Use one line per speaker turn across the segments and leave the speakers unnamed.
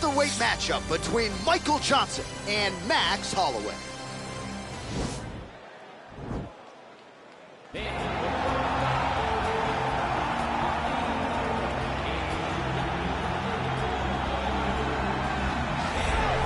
featherweight matchup between Michael Johnson and Max Holloway.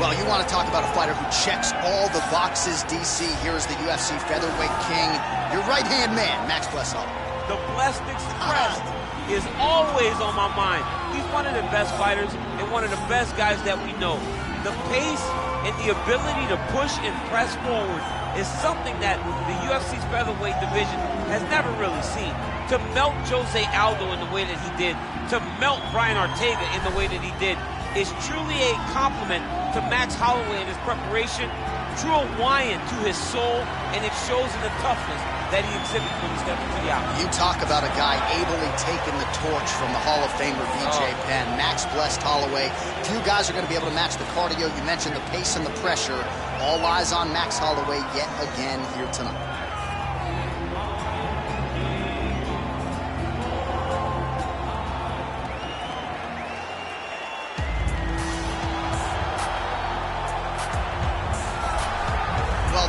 Well, you want to talk about a fighter who checks all the boxes, DC. Here's the UFC featherweight king, your right-hand man, Max Holloway.
The Blessed Express is always on my mind. He's one of the best fighters and one of the best guys that we know. The pace and the ability to push and press forward is something that the UFC's featherweight division has never really seen. To melt Jose Aldo in the way that he did, to melt Brian Ortega in the way that he did, is truly a compliment to Max Holloway and his preparation, true Hawaiian to his soul, and it shows in the toughness that he exhibits when he steps into the octagon.
You talk about a guy ably taking the torch from the Hall of Famer BJ Penn. Max blessed Holloway. Few guys are going to be able to match the cardio. You mentioned the pace and the pressure. All eyes on Max Holloway yet again here tonight.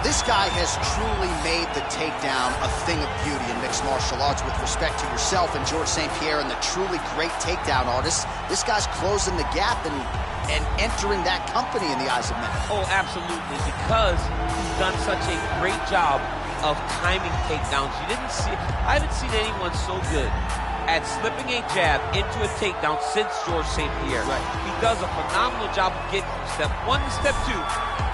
This guy has truly made the takedown a thing of beauty in mixed martial arts. With respect to yourself and George St. Pierre and the truly great takedown artists, this guy's closing the gap and entering that company in the eyes of many.
Oh, absolutely, because he's done such a great job of timing takedowns. I haven't seen anyone so good at slipping a jab into a takedown since George St. Pierre.
Right. He
does a phenomenal job of getting from step one to step two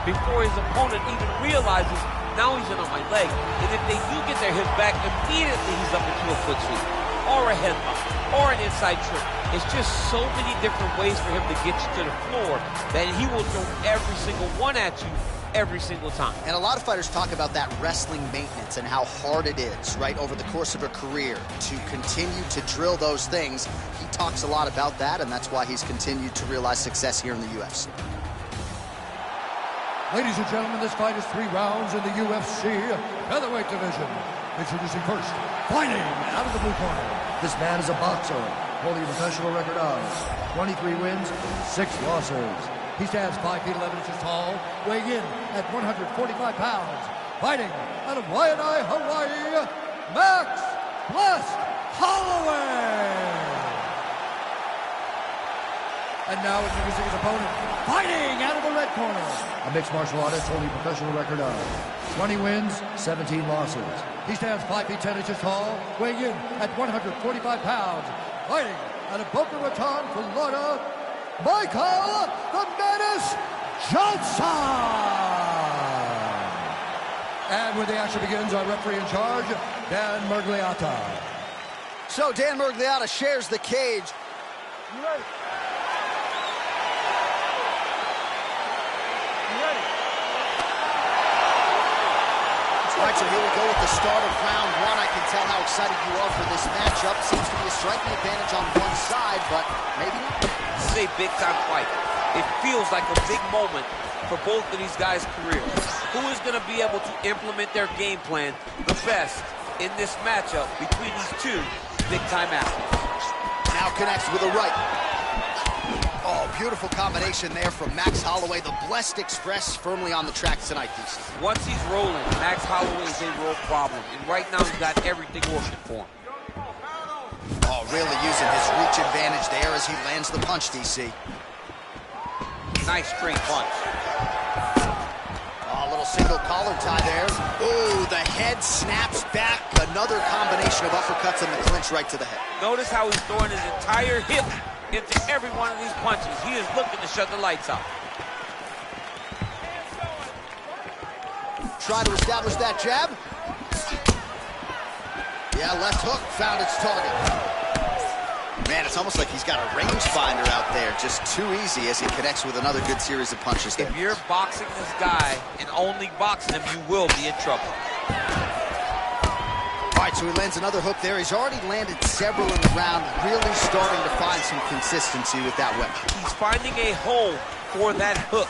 before his opponent even realizes now he's in on my leg. And if they do get their hips back, immediately he's up into a foot sweep or a headlock or an inside trip. It's just so many different ways for him to get you to the floor that he will throw every single one at you every single time.
And a lot of fighters talk about that wrestling maintenance and how hard it is, right, over the course of a career to continue to drill those things. He talks a lot about that, and that's why he's continued to realize success here in the UFC.
Ladies and gentlemen, this fight is 3 rounds in the UFC featherweight division. Introducing first, fighting out of the blue corner. This man is a boxer, holding a professional record of 23 wins, 6 losses. He stands 5 feet 11 inches tall, weighing in at 145 pounds. Fighting out of Waianae, Hawaii, Max Blessed Holloway. And now introducing his opponent, fighting out of the red corner. A mixed martial artist holding a professional record of 20 wins, 17 losses. He stands 5 feet 10 inches tall, weighing in at 145 pounds. Fighting out of Boca Raton, Florida, Michael the Menace Johnson. And when the action begins, our referee in charge, Dan Murgliata.
So Dan Murgliata shares the cage.
You ready?
All right, so here we go with the start of round 1. I can tell how excited you are for this matchup. Seems to be a striking advantage on one side, but maybe not.
This is a big-time fight. It feels like a big moment for both of these guys' careers. Who is going to be able to implement their game plan the best in this matchup between these two big-time athletes?
Now connects with a right. Oh, beautiful combination there from Max Holloway. The Blessed Express firmly on the track tonight, DC.
Once he's rolling, Max Holloway is a real problem. And right now, he's got everything working for him.
Oh, really using his reach advantage there as he lands the punch, DC.
Nice straight punch.
Oh, a little single collar tie there. Oh, the head snaps back. Another combination of uppercuts in the clinch right to the head.
Notice how he's throwing his entire hip into every one of these punches. He is looking to shut the lights out.
Try to establish that jab. Yeah, left hook found its target. Man, it's almost like he's got a rangefinder out there. Just too easy as he connects with another good series of punches there.
If you're boxing this guy and only boxing him, you will be in trouble.
All right, so he lands another hook there. He's already landed several in the round, really starting to find some consistency with that weapon.
He's finding a hole for that hook.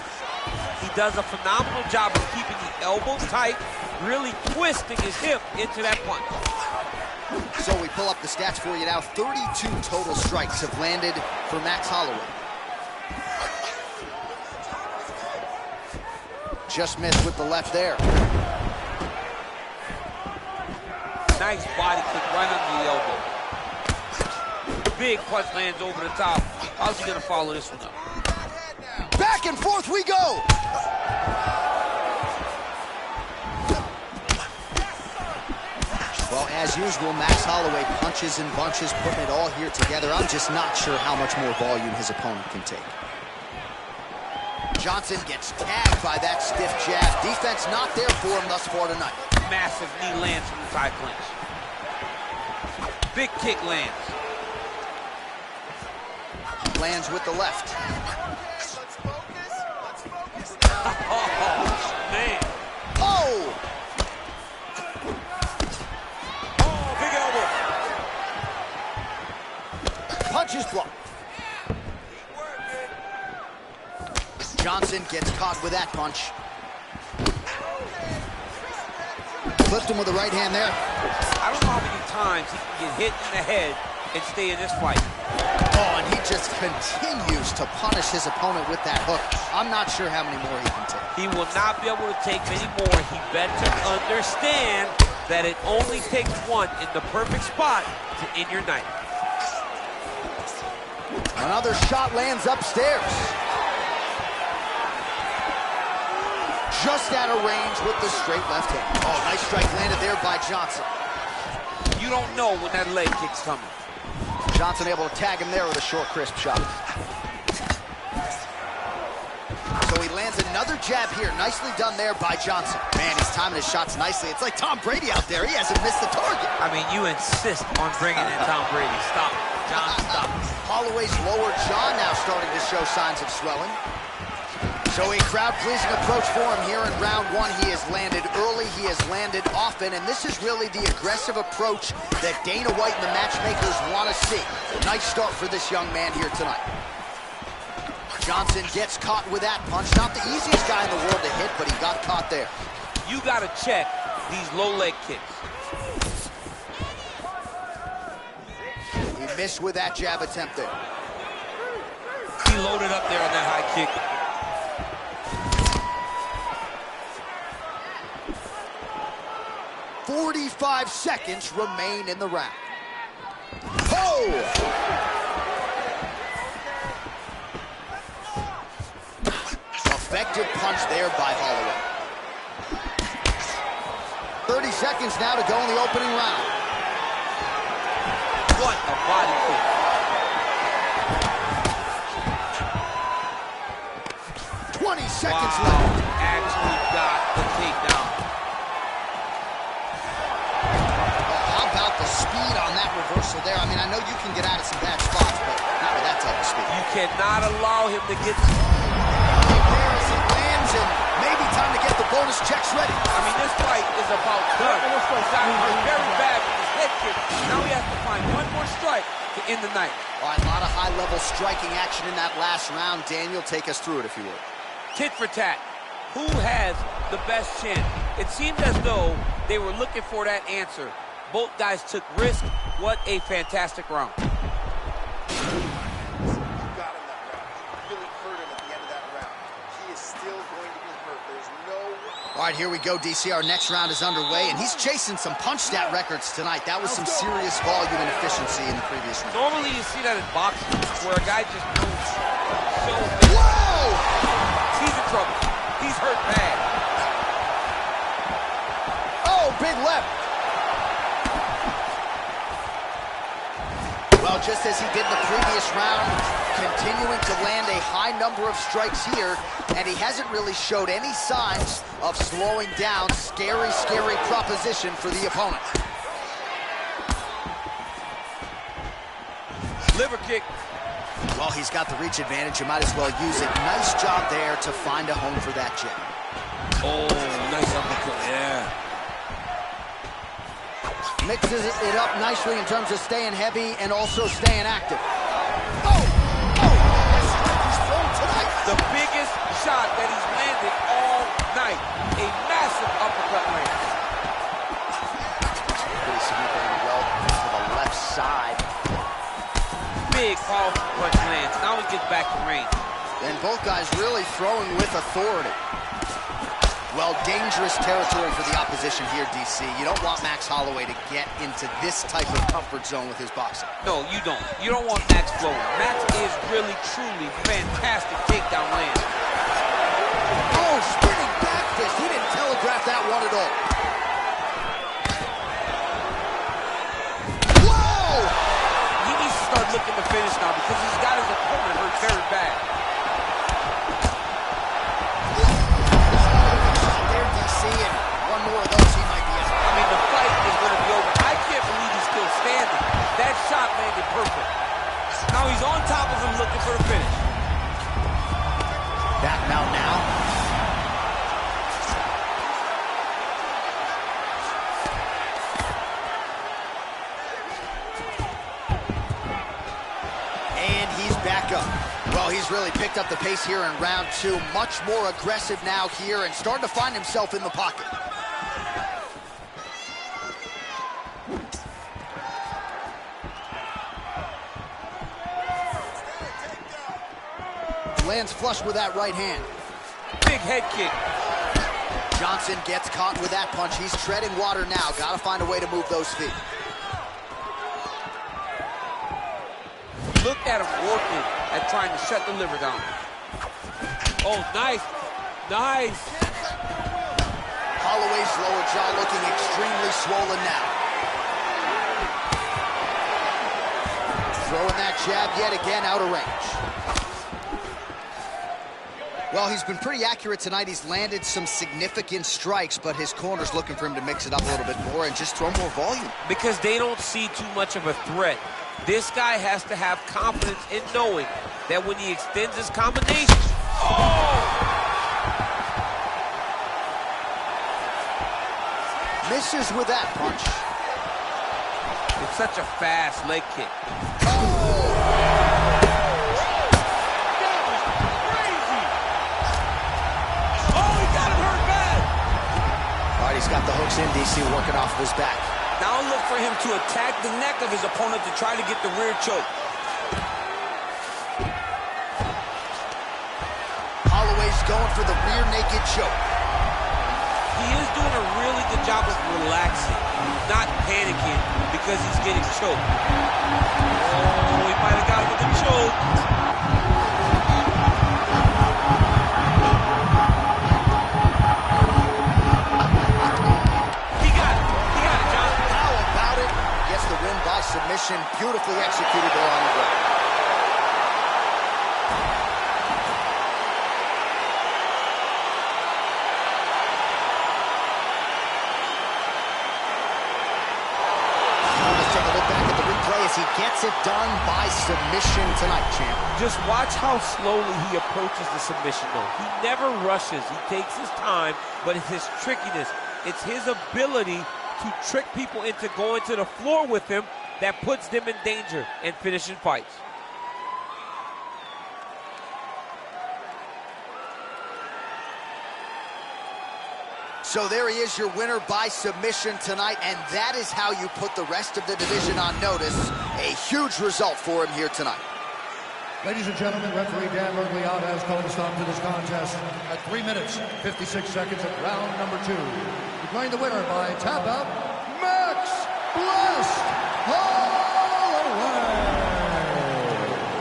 He does a phenomenal job of keeping the elbow tight, really twisting his hip into that punch.
So we pull up the stats for you now. 32 total strikes have landed for Max Holloway. just missed with the left there.
Nice body kick right under the elbow. Big punch lands over the top. How's he gonna follow this one up?
Back and forth we go. Well, as usual, Max Holloway punches and bunches, putting it all here together. I'm just not sure how much more volume his opponent can take. Johnson gets tagged by that stiff jab. Defense not there for him thus far tonight.
Massive knee lands from the side clinch. Big kick lands.
Lands with the left.
Oh, man.
Oh!
Oh, big elbow.
Punches blocked. Johnson gets caught with that punch. Flipped him with the right hand there.
I don't know how many times he can get hit in the head and stay in this fight.
Oh, and he just continues to punish his opponent with that hook. I'm not sure how many more he can take.
He will not be able to take many more. He better understand that it only takes one in the perfect spot to end your night.
Another shot lands upstairs. Just out of range with the straight left hand. Oh, nice strike landed there by Johnson.
You don't know when that leg kick's coming.
Johnson able to tag him there with a short, crisp shot. So he lands another jab here. Nicely done there by Johnson. Man, he's timing his shots nicely. It's like Tom Brady out there. He hasn't missed the target.
I mean, you insist on bringing in Tom Brady. Stop. John, stop.
Holloway's lower jaw now starting to show signs of swelling. So a crowd-pleasing approach for him here in round one. He has landed early, he has landed often, and this is really the aggressive approach that Dana White and the matchmakers want to see. Nice start for this young man here tonight. Johnson gets caught with that punch. Not the easiest guy in the world to hit, but he got caught there.
You got to check these low leg kicks.
He missed with that jab attempt there.
He loaded up there on that high kick.
45 seconds remain in the round. Oh! Effective punch there by Holloway. 30 seconds now to go in the opening round.
What a body kick.
20 seconds
wow.
left.
Actually got the takedown.
Speed on that reversal there. I mean, I know you can get out of some bad spots, but not with that type of speed.
You cannot allow him to get...
There as he lands, and maybe time to get the bonus checks ready.
I mean, this fight is about done. He's got hurt very bad with his head kick. Now he has to find one more strike to end the night.
All right, a lot of high-level striking action in that last round. Daniel, take us through it, if you would.
Tit for tat. Who has the best chin? It seemed as though they were looking for that answer. Both guys took risk. What a fantastic round.
You got him that round. You really hurt him at the end of that round. He is still going to be hurt. There's no...
All right, here we go, DC. Our next round is underway, and he's chasing some punch stat records tonight. That was some serious volume and efficiency in the previous round.
Normally you see that in boxing, where a guy just moves so...
Whoa!
He's in trouble. He's hurt bad.
Oh, big left. Well, just as he did in the previous round, continuing to land a high number of strikes here, and he hasn't really showed any signs of slowing down. Scary, scary proposition for the opponent.
Liver kick.
Well, he's got the reach advantage. You might as well use it. Nice job there to find a home for that jab.
Oh, nice uppercut, yeah.
Mixes it up nicely in terms of staying heavy and also staying active. Oh! Oh! That strike is thrown tonight.
The biggest shot that he's landed all night. A massive uppercut lands.
Pretty significantly well to the left side.
Big, powerful punch lands. Now he gets back to range.
And both guys really throwing with authority. Well, dangerous territory for the opposition here, DC. You don't want Max Holloway to get into this type of comfort zone with his boxing.
No, you don't. You don't want Max flowing. Max is really, truly fantastic takedown land.
Oh, spinning back fist. He didn't telegraph that one at all. Whoa!
He needs to start looking to finish now because he's got his opponent hurt very bad.
There, DC, and one more of those, he might be out.
I mean, the fight is going to be over. I can't believe he's still standing. That shot landed perfect. Now he's on top of him looking for the finish.
Back mount now. And he's back up. Well, he's really picked up the pace here in round two. Much more aggressive now here and starting to find himself in the pocket. Lands flush with that right hand.
Big head kick.
Johnson gets caught with that punch. He's treading water now. Got to find a way to move those feet.
Look at him working at trying to shut the liver down. Oh, nice. Nice.
Holloway's lower jaw looking extremely swollen now. Throwing that jab yet again out of range. Well, he's been pretty accurate tonight. He's landed some significant strikes, but his corner's looking for him to mix it up a little bit more and just throw more volume.
Because they don't see too much of a threat. This guy has to have confidence in knowing that when he extends his combination. Oh!
Misses with that punch.
It's such a fast leg kick.
He's got the hooks in, DC, working off of his back.
Now look for him to attack the neck of his opponent to try to get the rear choke.
Holloway's going for the rear naked choke.
He is doing a really good job of relaxing, not panicking because he's getting choked. Oh, he might have got him with the choke.
Submission beautifully executed there on the ground. Let's take a look back at the replay as he gets it done by submission tonight, champ.
Just watch how slowly he approaches the submission, though. He never rushes. He takes his time, but it's his trickiness. It's his ability to trick people into going to the floor with him that puts them in danger and finishing fights.
So there he is, your winner by submission tonight, and that is how you put the rest of the division on notice. A huge result for him here tonight.
Ladies and gentlemen, referee Dan Mergliata has called a stop to this contest at 3 minutes, 56 seconds of round number 2. Declaring the winner by tap out, Max Blessed Holloway.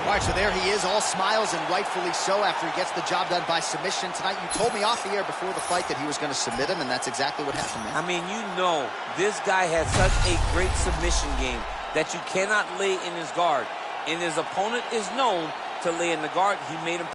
All right, so there he is, all smiles and rightfully so after he gets the job done by submission tonight. You told me off the air before the fight that he was going to submit him, and that's exactly what happened, man.
I mean, you know, this guy has such a great submission game that you cannot lay in his guard. And his opponent is known to lay in the guard. He made him